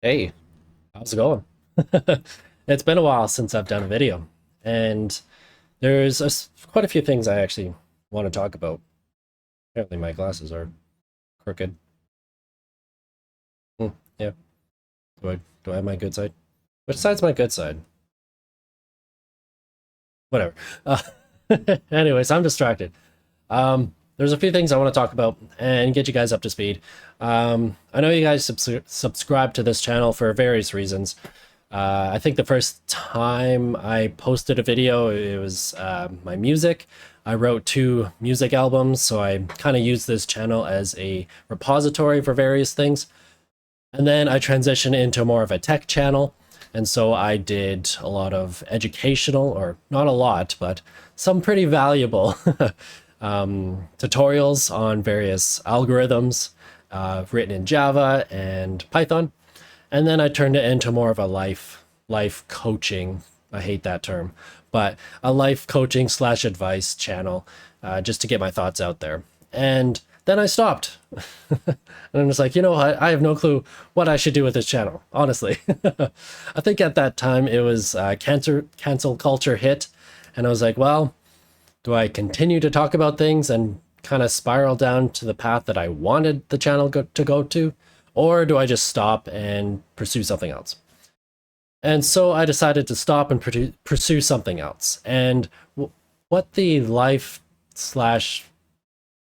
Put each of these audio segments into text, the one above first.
Hey, how's it going? It's been a while since I've done a video, and quite a few things I actually want to talk about. Apparently, my glasses are crooked. Hmm, yeah, do I have my good side? Which side's my good side? Whatever. Uh, Anyways, I'm distracted. There's a few things I want to talk about and get you guys up to speed. I know you guys subscribe to this channel for various reasons. I think the first time I posted a video, it was my music. I wrote two music albums, so I kind of used this channel as a repository for various things. And then I transitioned into more of a tech channel. And so I did a lot of educational, or not a lot, but some pretty valuable tutorials on various algorithms written in Java and Python. And then I turned it into more of a life coaching. I hate that term, but a life coaching slash advice channel, just to get my thoughts out there. And then I stopped. And I'm just like, I have no clue what I should do with this channel, honestly. I think at that time it was cancel culture hit. And I was like, well, do I continue to talk about things and kind of spiral down to the path that I wanted the channel to go to? Or do I just stop and pursue something else? And so I decided to stop and pursue something else. And what the life slash,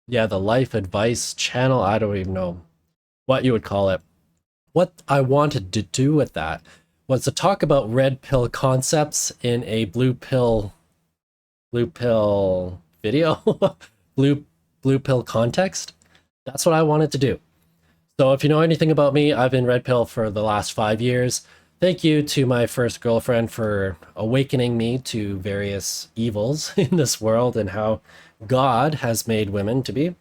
yeah, the life advice channel, I don't even know what you would call it. What I wanted to do with that was to talk about red pill concepts in a blue pill video, blue pill context. That's what I wanted to do. So if you know anything about me, I've been red pill for the last 5 years. Thank you to my first girlfriend for awakening me to various evils in this world and how God has made women to be.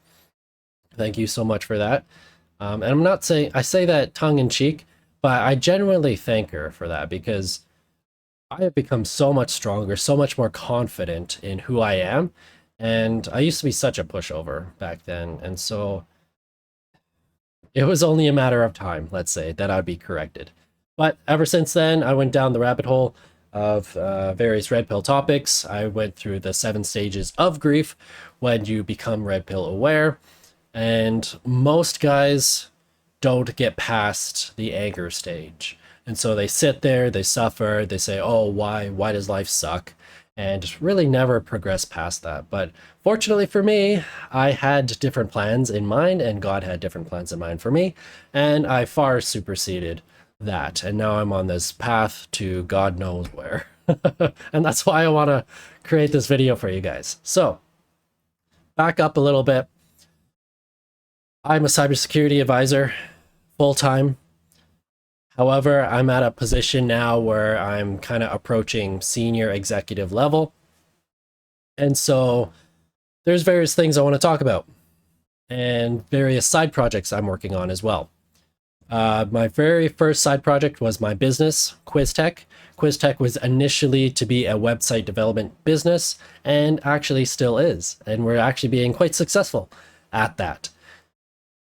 Thank you so much for that. And I'm not saying, I say that tongue in cheek, but I genuinely thank her for that because I have become so much stronger, so much more confident in who I am. And I used to be such a pushover back then. And so it was only a matter of time, let's say, that I'd be corrected. But ever since then, I went down the rabbit hole of various red pill topics. I went through the 7 stages of grief when you become red pill aware. And most guys don't get past the anger stage. And so they sit there, they suffer, they say, oh, why does life suck? And really never progress past that. But fortunately for me, I had different plans in mind, and God had different plans in mind for me, and I far superseded that. And now I'm on this path to God knows where. And that's why I want to create this video for you guys. So, back up a little bit. I'm a cybersecurity advisor, full-time. However, I'm at a position now where I'm kind of approaching senior executive level. And so there's various things I want to talk about and various side projects I'm working on as well. My very first side project was my business, Kwisses. Kwisses was initially to be a website development business and actually still is. And we're actually being quite successful at that.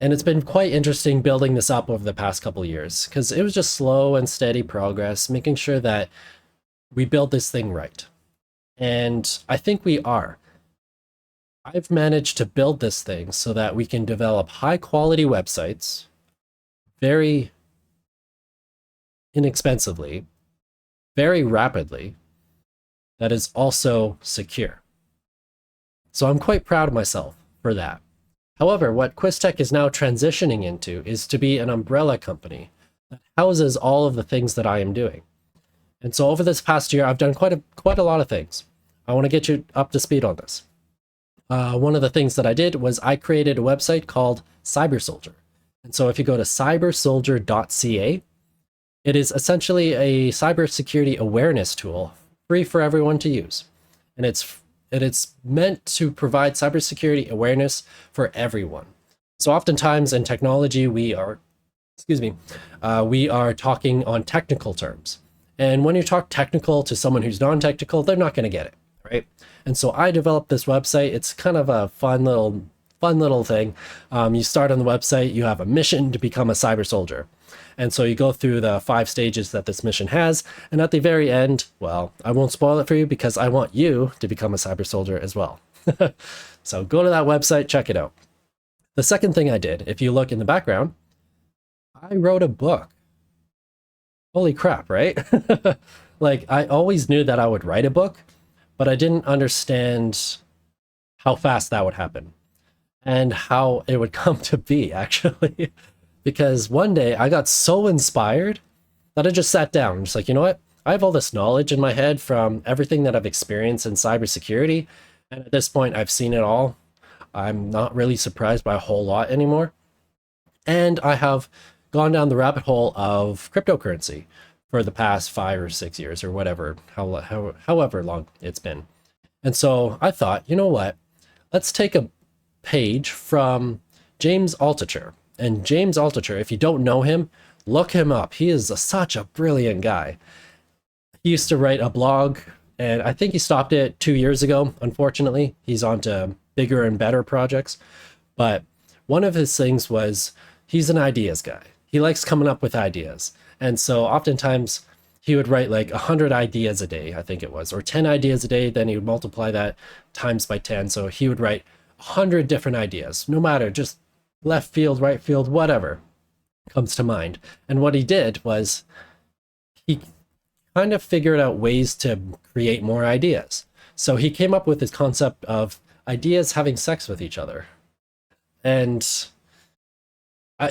And it's been quite interesting building this up over the past couple of years because it was just slow and steady progress, making sure that we build this thing right. And I think we are. I've managed to build this thing so that we can develop high quality websites very inexpensively, very rapidly, that is also secure. So I'm quite proud of myself for that. However, what Kwisses is now transitioning into is to be an umbrella company that houses all of the things that I am doing. And so over this past year, I've done quite a lot of things. I want to get you up to speed on this. One of the things that I did was I created a website called CyberSoldier. And so if you go to cybersoldier.ca, it is essentially a cybersecurity awareness tool, free for everyone to use. And it's meant to provide cybersecurity awareness for everyone. So oftentimes in technology, we are talking on technical terms. And when you talk technical to someone who's non-technical, they're not going to get it, right? And so I developed this website. It's kind of a fun little thing. You start on the website, you have a mission to become a cyber soldier. And so you go through the 5 stages that this mission has. And at the very end, well, I won't spoil it for you because I want you to become a cyber soldier as well. So go to that website, check it out. The second thing I did, if you look in the background, I wrote a book. Holy crap, right? Like, I always knew that I would write a book, but I didn't understand how fast that would happen and how it would come to be, actually. Because one day I got so inspired that I just sat down. I'm just like, you know what? I have all this knowledge in my head from everything that I've experienced in cybersecurity. And at this point, I've seen it all. I'm not really surprised by a whole lot anymore. And I have gone down the rabbit hole of cryptocurrency for the past 5 or 6 years or whatever, however long it's been. And so I thought, you know what? Let's take a page from James Altucher. And James Altucher, if you don't know him, look him up. He is such a brilliant guy. He used to write a blog, and I think he stopped it 2 years ago. Unfortunately, he's on to bigger and better projects. But one of his things was he's an ideas guy. He likes coming up with ideas. And so oftentimes he would write like 100 ideas a day, I think it was, or 10 ideas a day. Then he would multiply that times by 10. So he would write 100 different ideas, no matter, just left field, right field, whatever comes to mind. And what he did was he kind of figured out ways to create more ideas. So he came up with this concept of ideas having sex with each other. And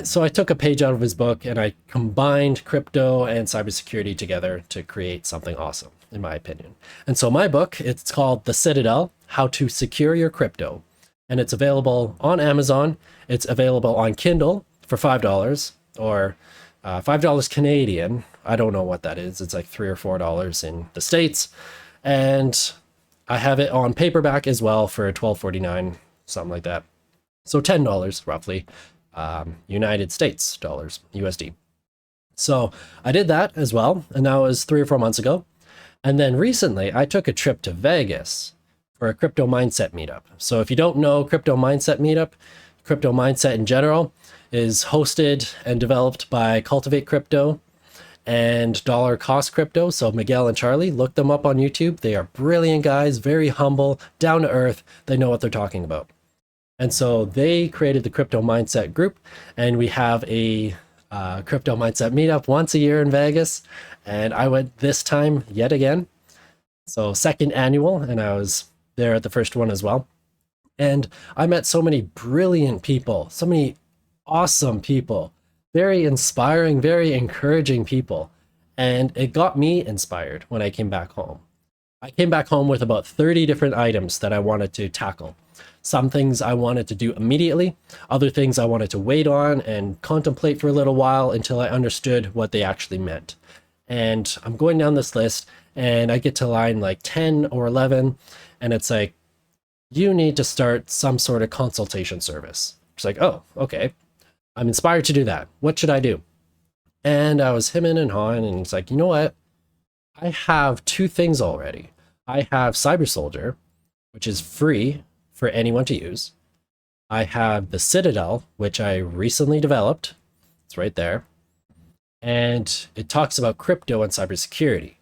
so I took a page out of his book and I combined crypto and cybersecurity together to create something awesome, in my opinion. And so my book, it's called The Citadel, How to Secure Your Crypto. And it's available on Amazon. It's available on Kindle for $5 or $5 Canadian. I don't know what that is. It's like $3 or $4 in the States. And I have it on paperback as well for $12.49, something like that. So $10 roughly, United States dollars, USD. So I did that as well. And that was 3 or 4 months ago. And then recently I took a trip to Vegas for a crypto mindset meetup. So if you don't know crypto mindset meetup, crypto mindset in general is hosted and developed by Cultivate Crypto and Dollar Cost Crypto. So Miguel and Charlie, look them up on YouTube. They are brilliant guys, very humble, down to earth. They know what they're talking about. And so they created the crypto mindset group, and we have a crypto mindset meetup once a year in Vegas. And I went this time yet again. So second annual, and I was there at the first one as well. And I met so many brilliant people, so many awesome people, very inspiring, very encouraging people. And it got me inspired when I came back home. I came back home with about 30 different items that I wanted to tackle. Some things I wanted to do immediately, other things I wanted to wait on and contemplate for a little while until I understood what they actually meant. And I'm going down this list and I get to line like 10 or 11, and it's like, you need to start some sort of consultation service. It's like, oh, okay. I'm inspired to do that. What should I do? And I was hemming and hawing, and it's like, you know what? I have 2 things already. I have Cyber Soldier, which is free for anyone to use. I have the Citadel, which I recently developed. It's right there. And it talks about crypto and cybersecurity.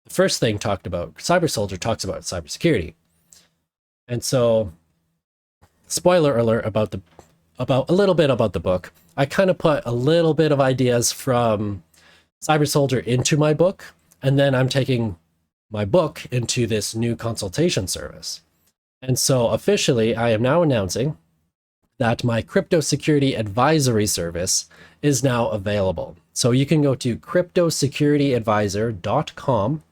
The first thing talked about, Cyber Soldier talks about cybersecurity. And so, spoiler alert about a little bit about the book. I kind of put a little bit of ideas from Cyber Soldier into my book, and then I'm taking my book into this new consultation service. And so officially, I am now announcing that my crypto security advisory service is now available. So you can go to cryptosecurityadvisor.com.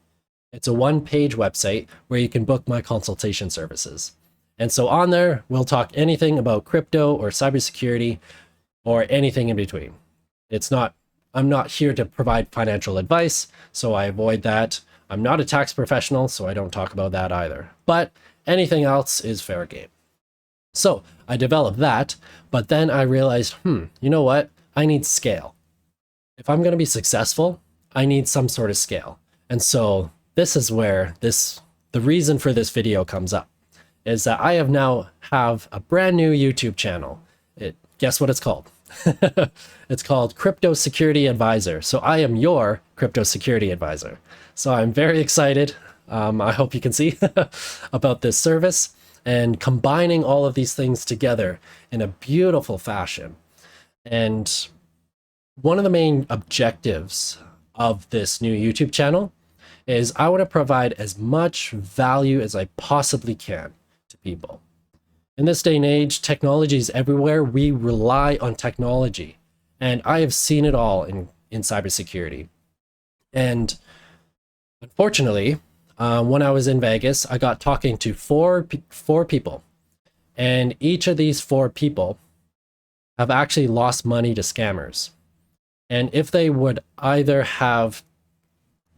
It's a one-page website where you can book my consultation services. And so on there, we'll talk anything about crypto or cybersecurity or anything in between. I'm not here to provide financial advice, so I avoid that. I'm not a tax professional, so I don't talk about that either. But anything else is fair game. So I developed that, but then I realized, you know what? I need scale. If I'm going to be successful, I need some sort of scale. And so this is where the reason for this video comes up, is that I have a brand new YouTube channel. Guess what it's called? It's called Crypto Security Advisor. So I am your crypto security advisor. So I'm very excited. I hope you can see about this service and combining all of these things together in a beautiful fashion. And one of the main objectives of this new YouTube channel is I want to provide as much value as I possibly can to people. In this day and age, technology is everywhere. We rely on technology. And I have seen it all in cybersecurity. And unfortunately, when I was in Vegas, I got talking to four people. And each of these four people have actually lost money to scammers. And if they would either have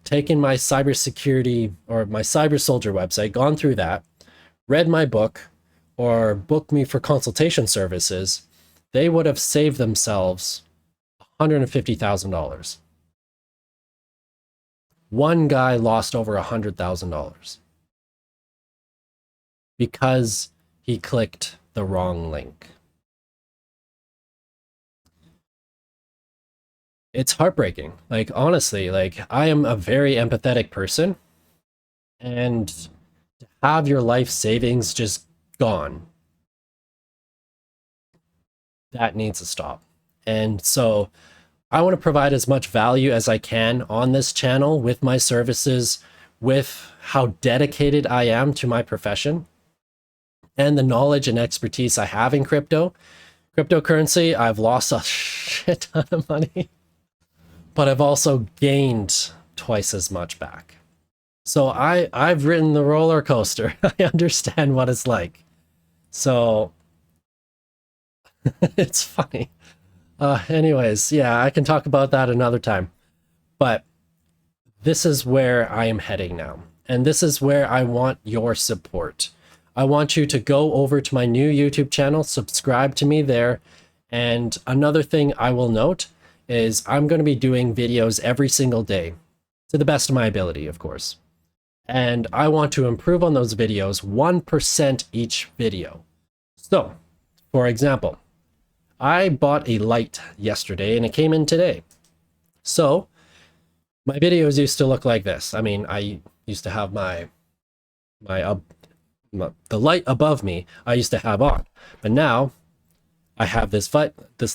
taken my cybersecurity or my cyber soldier website, gone through that, read my book, or booked me for consultation services, they would have saved themselves $150,000. One guy lost over $100,000 because he clicked the wrong link. It's heartbreaking. Like, honestly, like, I am a very empathetic person, and to have your life savings just gone, that needs to stop. And so I want to provide as much value as I can on this channel with my services, with how dedicated I am to my profession and the knowledge and expertise I have in cryptocurrency. I've lost a shit ton of money, but I've also gained twice as much back. So I've ridden the roller coaster. I understand what it's like. So it's funny. Anyways, yeah, I can talk about that another time. But this is where I am heading now. And this is where I want your support. I want you to go over to my new YouTube channel, subscribe to me there. And another thing I will note is I'm going to be doing videos every single day, to the best of my ability, of course. And I want to improve on those videos 1% each video. So, for example, I bought a light yesterday and it came in today. So my videos used to look like this. I mean, I used to have the light above me I used to have on, but now I have this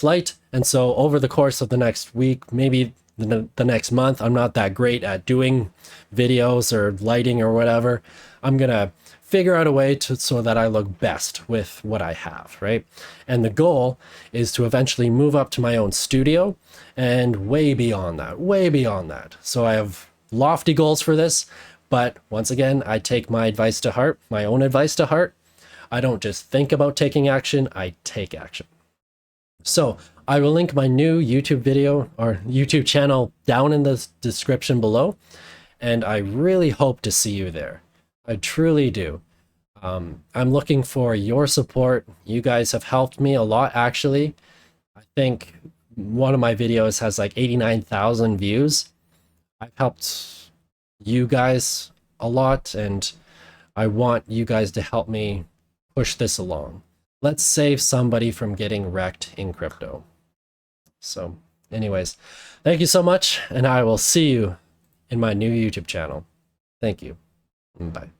light. And so over the course of the next week, maybe the next month, I'm not that great at doing videos or lighting or whatever. I'm gonna figure out a way so that I look best with what I have, right? And the goal is to eventually move up to my own studio and way beyond that. So I have lofty goals for this, but once again, I take my advice to heart, my own advice to heart. I don't just think about taking action, I take action. So I will link my new YouTube video or YouTube channel down in the description below, and I really hope to see you there. I truly do. I'm looking for your support. You guys have helped me a lot, actually. I think one of my videos has like 89,000 views. I've helped you guys a lot, and I want you guys to help me push this along. Let's save somebody from getting wrecked in crypto. So anyways, thank you so much, and I will see you in my new YouTube channel. Thank you. Bye.